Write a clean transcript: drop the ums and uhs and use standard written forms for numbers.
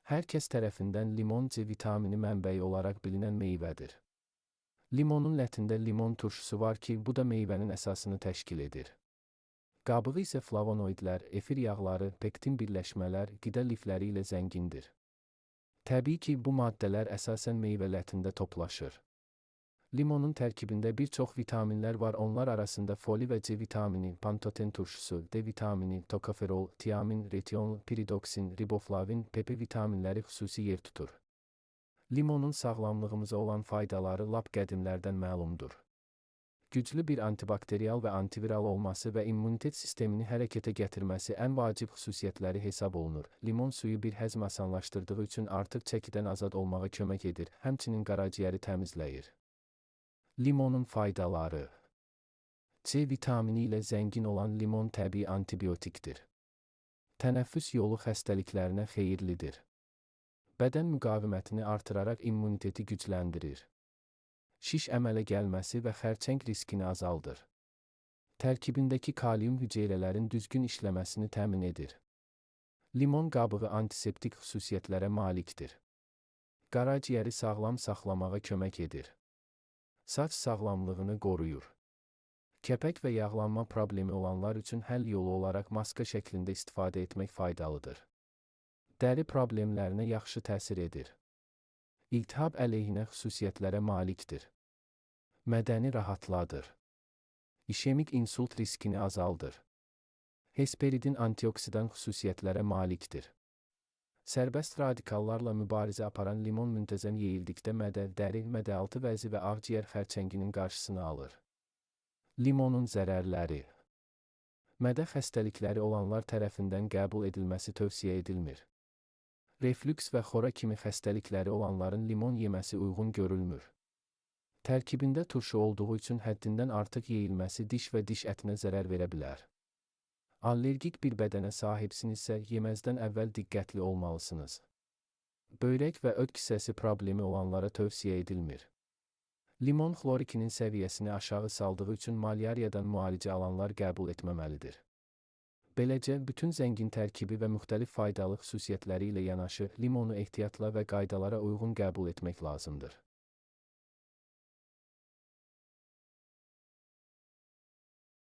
Hər kəs tərəfindən limon C vitamini mənbəyi olaraq bilinən meyvədir. Limonun lətində limon turşusu var ki, bu da meyvənin əsasını təşkil edir. Qabığı isə flavonoidlər, efir yağları, pektin birləşmələr, qida lifləri ilə zəngindir. Təbii ki, bu maddələr əsasən meyvə lətində toplaşır. Limonun tərkibində bir çox vitaminlər var, onlar arasında foli və C vitamini, pantoten turşusu, D vitamini, tokoferol, tiamin, retinol, piridoksin, riboflavin, PP vitaminləri xüsusi yer tutur. Limonun sağlamlığımıza olan faydaları lap qədimlərdən məlumdur. Güclü bir antibakterial və antiviral olması və immunitet sistemini hərəkətə gətirməsi ən vacib xüsusiyyətləri hesab olunur. Limon suyu bir həzm asanlaşdırdığı üçün artıq çəkidən azad olmağa kömək edir, həmçinin qaraciyəri təmizləyir. Limonun faydaları. C vitamini ilə zəngin olan limon təbii antibiotikdir. Tənəffüs yolu xəstəliklərinə xeyirlidir. Bədən müqavimətini artıraraq immuniteti gücləndirir. Şiş əmələ gəlməsi və xərçəng riskini azaldır. Tərkibindəki kalium hüceyrələrin düzgün işləməsini təmin edir. Limon qabığı antiseptik xüsusiyyətlərə malikdir. Qaraciyəri sağlam saxlamağa kömək edir. Saç sağlamlığını qoruyur. Kəpək və yağlanma problemi olanlar üçün həll yolu olaraq maska şəklində istifadə etmək faydalıdır. Dəri problemlərinə yaxşı təsir edir. İltihab əleyhinə xüsusiyyətlərə malikdir. Mədəni rahatladır. İşemik insult riskini azaldır. Hesperidin antioksidan xüsusiyyətlərə malikdir. Sərbəst radikallarla mübarizə aparan limon müntəzəm yeyildikdə mədə, dəri, mədəaltı vəzi və ağciyər xərçənginin qarşısını alır. Limonun zərərləri. Mədə xəstəlikləri olanlar tərəfindən qəbul edilməsi tövsiyə edilmir. Reflüks və xora kimi xəstəlikləri olanların limon yeməsi uyğun görülmür. Tərkibində turşu olduğu üçün həddindən artıq yeyilməsi diş və diş ətinə zərər verə bilər. Allergik bir bədənə sahibsinizsə, yeməzdən əvvəl diqqətli olmalısınız. Böyrək və öd kisəsi problemi olanlara tövsiyə edilmir. Limon xlorikinin səviyyəsini aşağı saldığı üçün malyariyadan müalicə alanlar qəbul etməməlidir. Beləcə, bütün zəngin tərkibi və müxtəlif faydalı xüsusiyyətləri ilə yanaşı, limonu ehtiyatla və qaydalara uyğun qəbul etmək lazımdır.